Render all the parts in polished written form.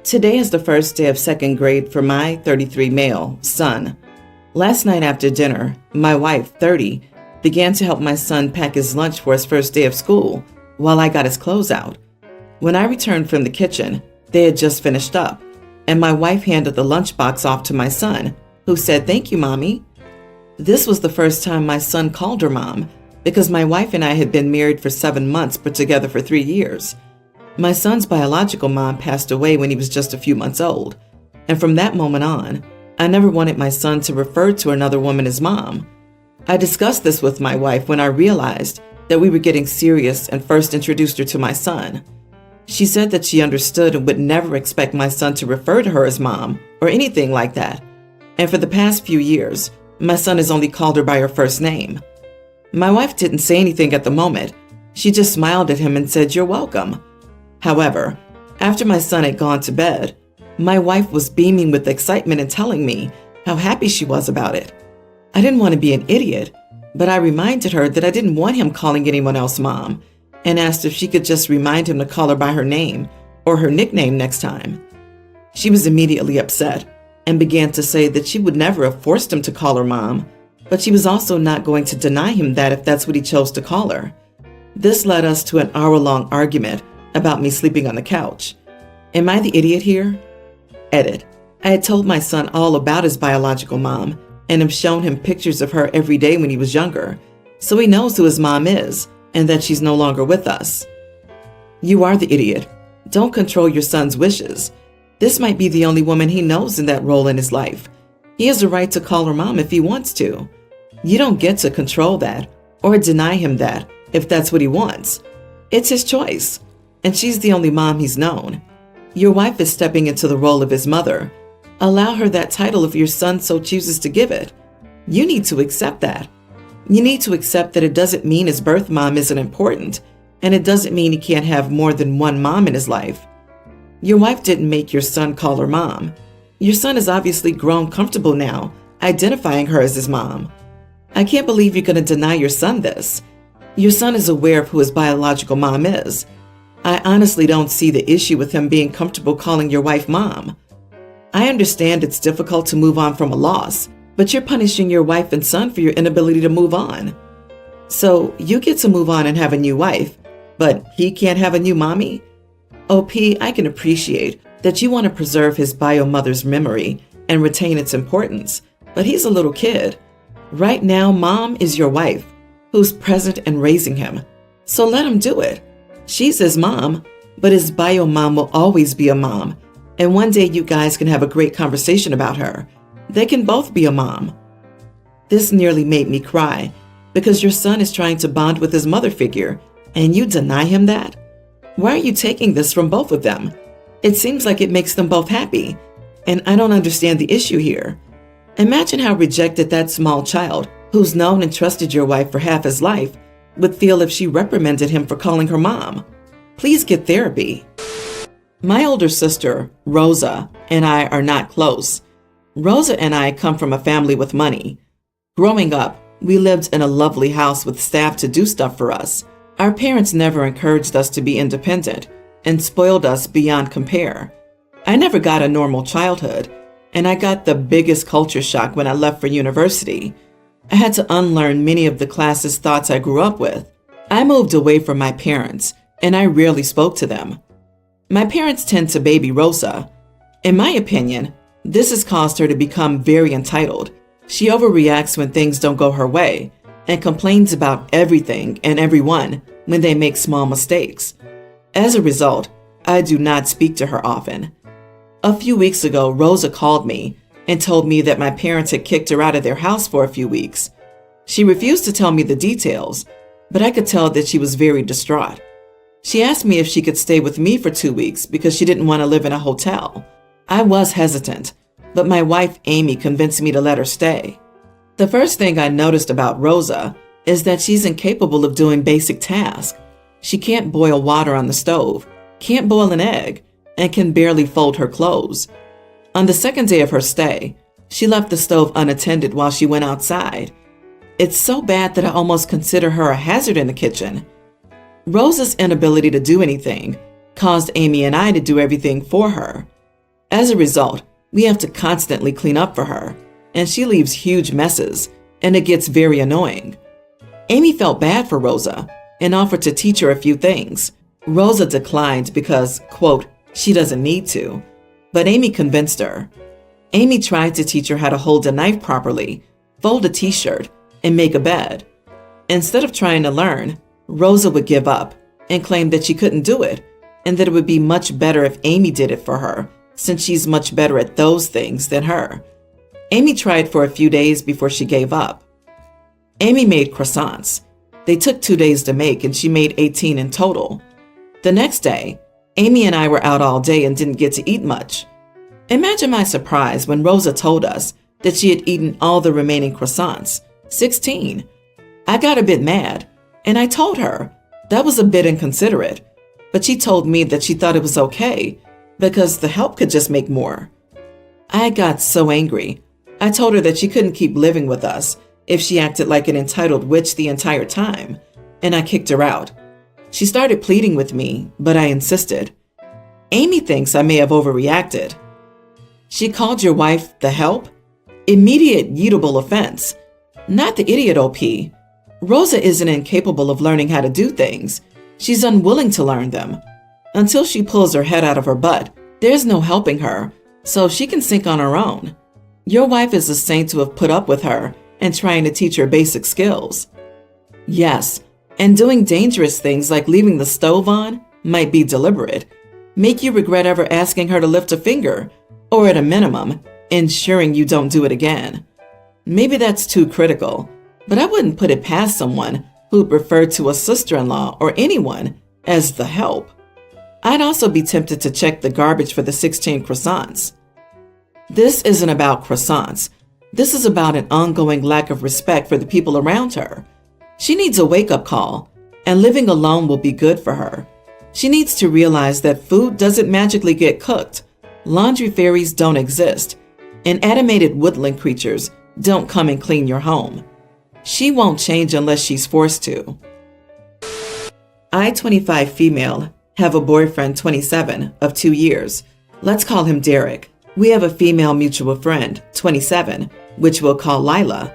Today is the first day of second grade for my 33 male son. Last night after dinner, my wife, 30, began to help my son pack his lunch for his first day of school while I got his clothes out. When I returned from the kitchen, they had just finished up, and my wife handed the lunchbox off to my son, who said, "Thank you, Mommy." This was the first time my son called her mom, because my wife and I had been married for 7 months but together for 3 years. My son's biological mom passed away when he was just a few months old, and from that moment on, I never wanted my son to refer to another woman as mom. I discussed this with my wife when I realized that we were getting serious and first introduced her to my son. She said that she understood and would never expect my son to refer to her as mom or anything like that, and for the past few years, my son has only called her by her first name. My wife didn't say anything at the moment. She just smiled at him and said, "You're welcome." However, after my son had gone to bed, my wife was beaming with excitement and telling me how happy she was about it. I didn't want to be an idiot, but I reminded her that I didn't want him calling anyone else mom, and asked if she could just remind him to call her by her name or her nickname next time. She was immediately upset and began to say that she would never have forced him to call her mom, but she was also not going to deny him that if that's what he chose to call her. This led us to an hour-long argument about me sleeping on the couch. Am I the idiot here? Edit. I had told my son all about his biological mom and have shown him pictures of her every day when he was younger, so he knows who his mom is and that she's no longer with us. You are the idiot. Don't control your son's wishes. This might be the only woman he knows in that role in his life. He has a right to call her mom if he wants to. You don't get to control that or deny him that if that's what he wants. It's his choice, and she's the only mom he's known. Your wife is stepping into the role of his mother. Allow her that title if your son so chooses to give it. You need to accept that. You need to accept that it doesn't mean his birth mom isn't important, and it doesn't mean he can't have more than one mom in his life. Your wife didn't make your son call her mom. Your son has obviously grown comfortable now, identifying her as his mom. I can't believe you're going to deny your son this. Your son is aware of who his biological mom is. I honestly don't see the issue with him being comfortable calling your wife mom. I understand it's difficult to move on from a loss, but you're punishing your wife and son for your inability to move on. So you get to move on and have a new wife, but he can't have a new mommy? OP, I can appreciate that you want to preserve his bio mother's memory and retain its importance, but he's a little kid. Right now, mom is your wife, who's present and raising him. So let him do it. She's his mom, but his bio mom will always be a mom, and one day you guys can have a great conversation about her. They can both be a mom. This nearly made me cry, because your son is trying to bond with his mother figure, and you deny him that? Why are you taking this from both of them? It seems like it makes them both happy, and I don't understand the issue here. Imagine how rejected that small child, who's known and trusted your wife for half his life, would feel if she reprimanded him for calling her mom. Please get therapy. My older sister, Rosa, and I are not close. Rosa and I come from a family with money. Growing up, we lived in a lovely house with staff to do stuff for us. Our parents never encouraged us to be independent and spoiled us beyond compare. I never got a normal childhood, and I got the biggest culture shock when I left for university. I had to unlearn many of the classist thoughts I grew up with. I moved away from my parents, and I rarely spoke to them. My parents tend to baby Rosa. In my opinion, this has caused her to become very entitled. She overreacts when things don't go her way and complains about everything and everyone when they make small mistakes. As a result, I do not speak to her often. A few weeks ago, Rosa called me and told me that my parents had kicked her out of their house for a few weeks. She refused to tell me the details, but I could tell that she was very distraught. She asked me if she could stay with me for 2 weeks because she didn't want to live in a hotel. I was hesitant, but my wife Amy convinced me to let her stay. The first thing I noticed about Rosa is that she's incapable of doing basic tasks. She can't boil water on the stove, can't boil an egg, and can barely fold her clothes. On the second day of her stay, she left the stove unattended while she went outside. It's so bad that I almost consider her a hazard in the kitchen. Rosa's inability to do anything caused Amy and I to do everything for her. As a result, we have to constantly clean up for her, and she leaves huge messes, and it gets very annoying. Amy felt bad for Rosa and offered to teach her a few things. Rosa declined because, quote, she doesn't need to, but Amy convinced her. Amy tried to teach her how to hold a knife properly, fold a t-shirt, and make a bed. Instead of trying to learn, Rosa would give up and claim that she couldn't do it, and that it would be much better if Amy did it for her, since she's much better at those things than her. Amy tried for a few days before she gave up. Amy made croissants. They took 2 days to make, and she made 18 in total. The next day, Amy and I were out all day and didn't get to eat much. Imagine my surprise when Rosa told us that she had eaten all the remaining croissants, 16. I got a bit mad, and I told her that was a bit inconsiderate, but she told me that she thought it was okay because the help could just make more. I got so angry. I told her that she couldn't keep living with us if she acted like an entitled witch the entire time, and I kicked her out. She started pleading with me, but I insisted. Amy thinks I may have overreacted. She called your wife the help? Immediate yeetable offense. Not the idiot, OP. Rosa isn't incapable of learning how to do things. She's unwilling to learn them. Until she pulls her head out of her butt, there's no helping her, so she can sink on her own. Your wife is a saint to have put up with her and trying to teach her basic skills. Yes, and doing dangerous things like leaving the stove on might be deliberate, make you regret ever asking her to lift a finger, or at a minimum, ensuring you don't do it again. Maybe that's too critical, but I wouldn't put it past someone who'd refer to a sister-in-law or anyone as the help. I'd also be tempted to check the garbage for the 16 croissants. This isn't about croissants. This is about an ongoing lack of respect for the people around her. She needs a wake-up call, and living alone will be good for her. She needs to realize that food doesn't magically get cooked, laundry fairies don't exist, and animated woodland creatures don't come and clean your home. She won't change unless she's forced to. I, 25 female, have a boyfriend, 27, of 2 years. Let's call him Derek. We have a female mutual friend, 27, which we'll call Lila.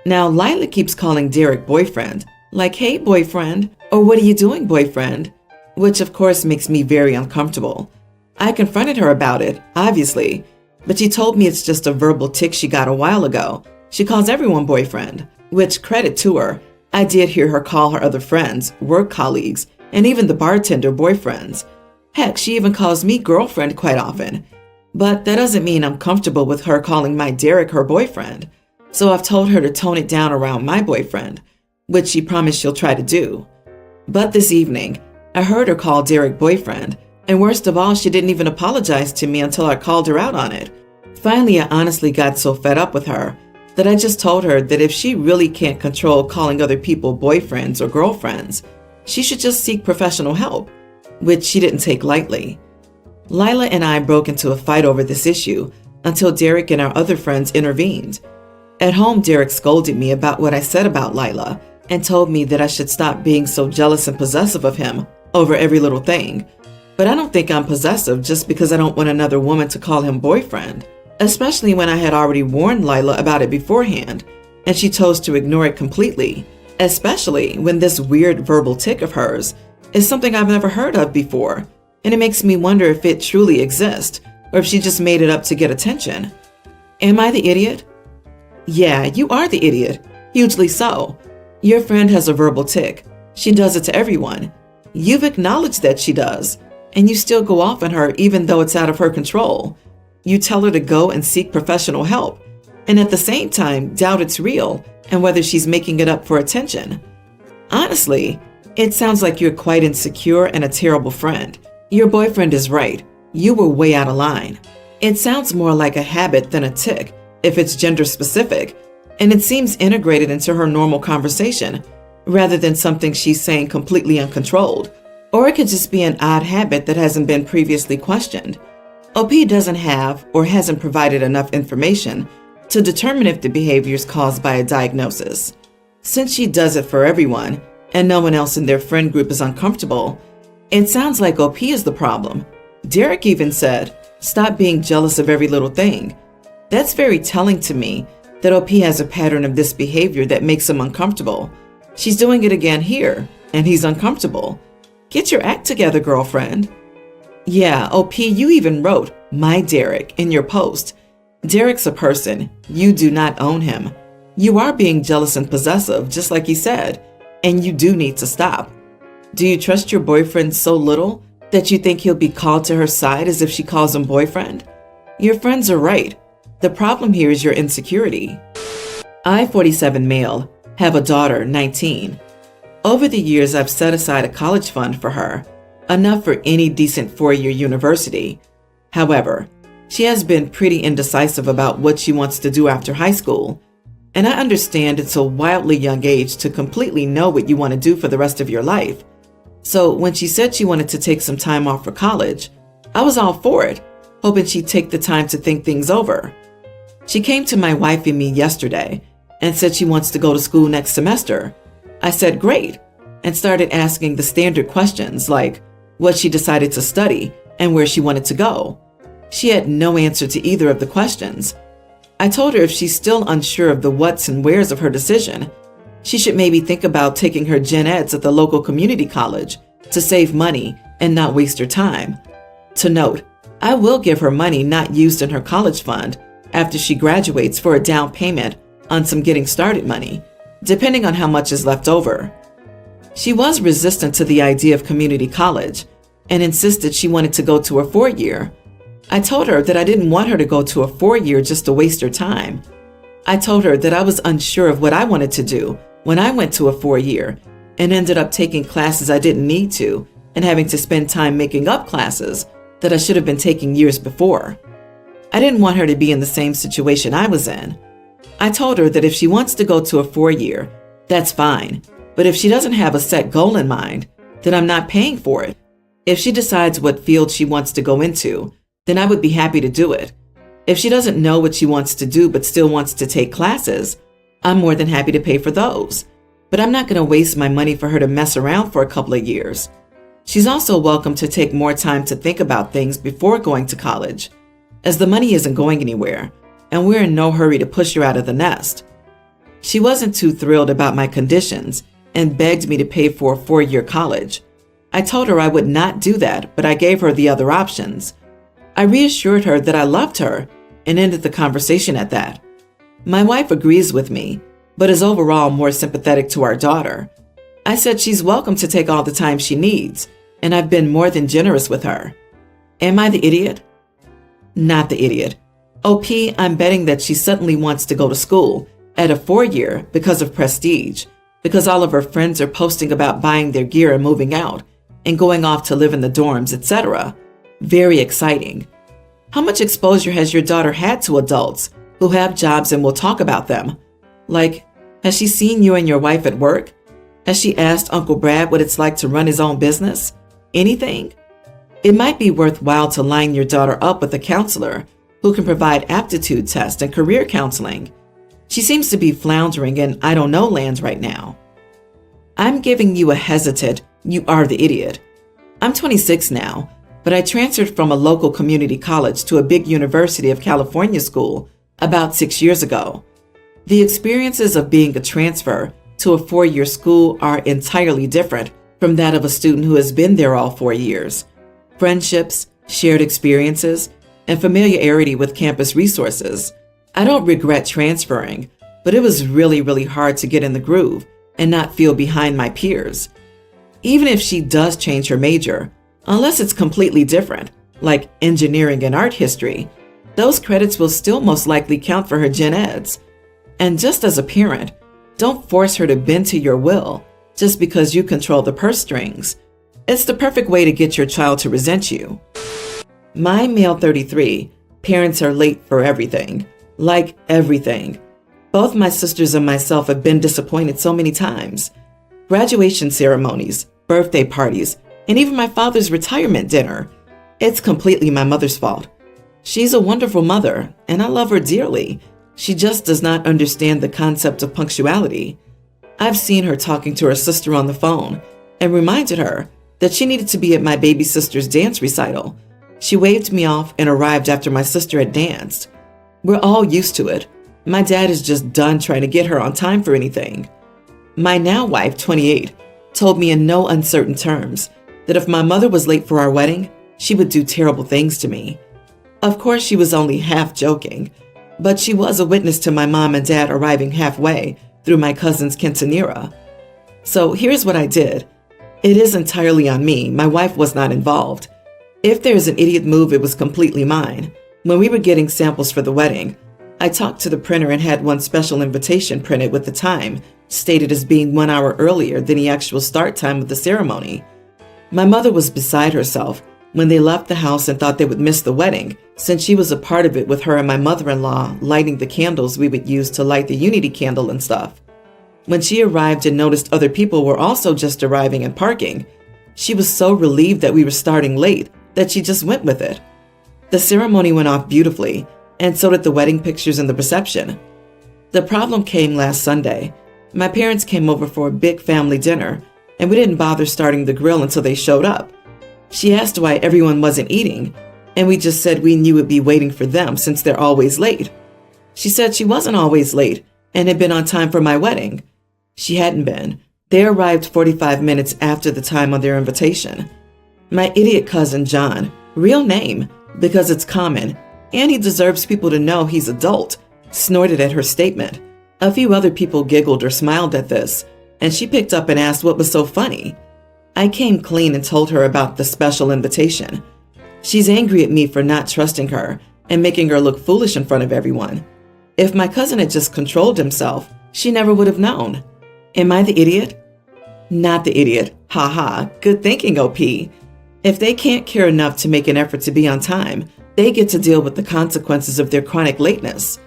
Now, Lila keeps calling Derek boyfriend, like, hey, boyfriend, or what are you doing, boyfriend? Which, of course, makes me very uncomfortable. I confronted her about it, obviously, but she told me it's just a verbal tic she got a while ago. She calls everyone boyfriend, which, credit to her, I did hear her call her other friends, work colleagues, and even the bartender boyfriends. Heck, she even calls me girlfriend quite often. But that doesn't mean I'm comfortable with her calling my Derek her boyfriend. So I've told her to tone it down around my boyfriend, which she promised she'll try to do. But this evening, I heard her call Derek boyfriend, and worst of all, she didn't even apologize to me until I called her out on it. Finally, I honestly got so fed up with her that I just told her that if she really can't control calling other people boyfriends or girlfriends, she should just seek professional help, which she didn't take lightly. Lila and I broke into a fight over this issue until Derek and our other friends intervened. At home, Derek scolded me about what I said about Lila and told me that I should stop being so jealous and possessive of him over every little thing. But I don't think I'm possessive just because I don't want another woman to call him boyfriend, especially when I had already warned Lila about it beforehand, and she chose to ignore it completely, especially when this weird verbal tic of hers is something I've never heard of before, and it makes me wonder if it truly exists, or if she just made it up to get attention. Am I the idiot? Yeah, you are the idiot. Hugely so. Your friend has a verbal tic. She does it to everyone. You've acknowledged that she does, and you still go off on her even though it's out of her control. You tell her to go and seek professional help, and at the same time doubt it's real and whether she's making it up for attention. Honestly, it sounds like you're quite insecure and a terrible friend. Your boyfriend is right. You were way out of line. It sounds more like a habit than a tic if it's gender specific, and it seems integrated into her normal conversation rather than something she's saying completely uncontrolled. Or it could just be an odd habit that hasn't been previously questioned. OP doesn't have or hasn't provided enough information to determine if the behavior is caused by a diagnosis. Since she does it for everyone and no one else in their friend group is uncomfortable, it sounds like OP is the problem. Derek even said, Stop being jealous of every little thing. That's very telling to me that OP has a pattern of this behavior that makes him uncomfortable. She's doing it again here, and he's uncomfortable. Get your act together, girlfriend. Yeah, OP, you even wrote, "My Derek," in your post. Derek's a person. You do not own him. You are being jealous and possessive, just like he said, and you do need to stop. Do you trust your boyfriend so little that you think he'll be called to her side as if she calls him boyfriend? Your friends are right. The problem here is your insecurity. I, 47 male, have a daughter, 19. Over the years, I've set aside a college fund for her, enough for any decent four-year university. However, she has been pretty indecisive about what she wants to do after high school, and I understand it's a wildly young age to completely know what you want to do for the rest of your life. So when she said she wanted to take some time off for college, I was all for it, hoping she'd take the time to think things over. She came to my wife and me yesterday and said she wants to go to school next semester. I said great, and started asking the standard questions like what she decided to study and where she wanted to go. She had no answer to either of the questions. I told her if she's still unsure of the whats and wheres of her decision, she should maybe think about taking her gen eds at the local community college to save money and not waste her time. To note, I will give her money not used in her college fund after she graduates for a down payment on some getting started money, depending on how much is left over. She was resistant to the idea of community college and insisted she wanted to go to a four-year. I told her that I didn't want her to go to a four-year just to waste her time. I told her that I was unsure of what I wanted to do when I went to a four-year and ended up taking classes I didn't need to and having to spend time making up classes that I should have been taking years before. I didn't want her to be in the same situation I was in. I told her that if she wants to go to a four-year, that's fine, but if she doesn't have a set goal in mind, then I'm not paying for it. If she decides what field she wants to go into, then I would be happy to do it. If she doesn't know what she wants to do but still wants to take classes, I'm more than happy to pay for those. But I'm not going to waste my money for her to mess around for a couple of years. She's also welcome to take more time to think about things before going to college, as the money isn't going anywhere, and we're in no hurry to push her out of the nest. She wasn't too thrilled about my conditions and begged me to pay for a four-year college. I told her I would not do that, but I gave her the other options. I reassured her that I loved her and ended the conversation at that. My wife agrees with me, but is overall more sympathetic to our daughter. I said she's welcome to take all the time she needs, and I've been more than generous with her. Am I the idiot? Not the idiot. OP, I'm betting that she suddenly wants to go to school at a four-year because of prestige, because all of her friends are posting about buying their gear and moving out, and going off to live in the dorms, etc. Very exciting. How much exposure has your daughter had to adults who have jobs and will talk about them? Like, has she seen you and your wife at work? Has she asked Uncle Brad what it's like to run his own business? Anything? It might be worthwhile to line your daughter up with a counselor who can provide aptitude tests and career counseling. She seems to be floundering in I don't know land right now. I'm giving you a hesitant, you are the idiot. I'm 26 now, but I transferred from a local community college to a big University of California school about 6 years ago. The experiences of being a transfer to a four-year school are entirely different from that of a student who has been there all 4 years. Friendships, shared experiences, and familiarity with campus resources. I don't regret transferring, but it was really hard to get in the groove and not feel behind my peers. Even if she does change her major, unless it's completely different, like engineering and art history, those credits will still most likely count for her gen eds. And just as a parent, don't force her to bend to your will just because you control the purse strings. It's the perfect way to get your child to resent you. My male 33, parents are late for everything. Like everything. Both my sisters and myself have been disappointed so many times. Graduation ceremonies, birthday parties, and even my father's retirement dinner. It's completely my mother's fault. She's a wonderful mother, and I love her dearly. She just does not understand the concept of punctuality. I've seen her talking to her sister on the phone and reminded her that she needed to be at my baby sister's dance recital, She waved me off and arrived after my sister had danced. We're all used to it. My dad is just done trying to get her on time for anything. My now wife, 28, told me in no uncertain terms that if my mother was late for our wedding, she would do terrible things to me. Of course, she was only half joking, but she was a witness to my mom and dad arriving halfway through my cousin's quinceanera. So here's what I did. It is entirely on me. My wife was not involved. If there's an idiot move, it was completely mine. When we were getting samples for the wedding, I talked to the printer and had one special invitation printed with the time stated as being 1 hour earlier than the actual start time of the ceremony. My mother was beside herself when they left the house and thought they would miss the wedding, since she was a part of it with her and my mother-in-law lighting the candles we would use to light the unity candle and stuff. When she arrived and noticed other people were also just arriving and parking, she was so relieved that we were starting late that she just went with it. The ceremony went off beautifully, and so did the wedding pictures and the reception. The problem came last Sunday. My parents came over for a big family dinner, and we didn't bother starting the grill until they showed up. She asked why everyone wasn't eating, and we just said we knew we'd be waiting for them since they're always late. She said she wasn't always late and had been on time for my wedding. She hadn't been. They arrived 45 minutes after the time on their invitation. My idiot cousin John, real name because it's common, and he deserves people to know he's adult, snorted at her statement. A few other people giggled or smiled at this, and she picked up and asked what was so funny. I came clean and told her about the special invitation. She's angry at me for not trusting her and making her look foolish in front of everyone. If my cousin had just controlled himself, she never would have known. Am I the idiot? Not the idiot. Ha ha. Good thinking, OP. If they can't care enough to make an effort to be on time, they get to deal with the consequences of their chronic lateness.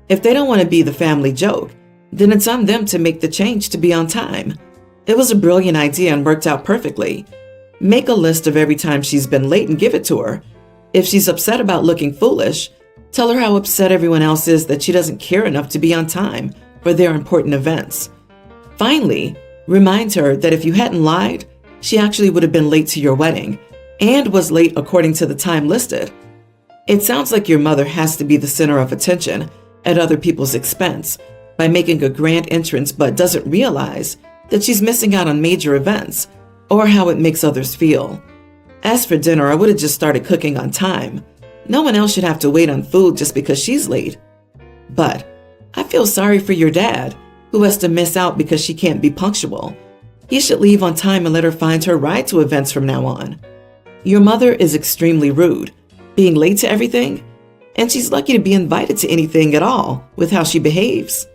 If they don't want to be the family joke, then it's on them to make the change to be on time. It was a brilliant idea and worked out perfectly. Make a list of every time she's been late and give it to her. If she's upset about looking foolish, tell her how upset everyone else is that she doesn't care enough to be on time for their important events. Finally, remind her that if you hadn't lied, she actually would have been late to your wedding and was late according to the time listed. It sounds like your mother has to be the center of attention at other people's expense by making a grand entrance but doesn't realize that she's missing out on major events or how it makes others feel. As for dinner, I would have just started cooking on time. No one else should have to wait on food just because she's late. But I feel sorry for your dad, who has to miss out because she can't be punctual. He should leave on time and let her find her ride to events from now on. Your mother is extremely rude, being late to everything, and she's lucky to be invited to anything at all with how she behaves.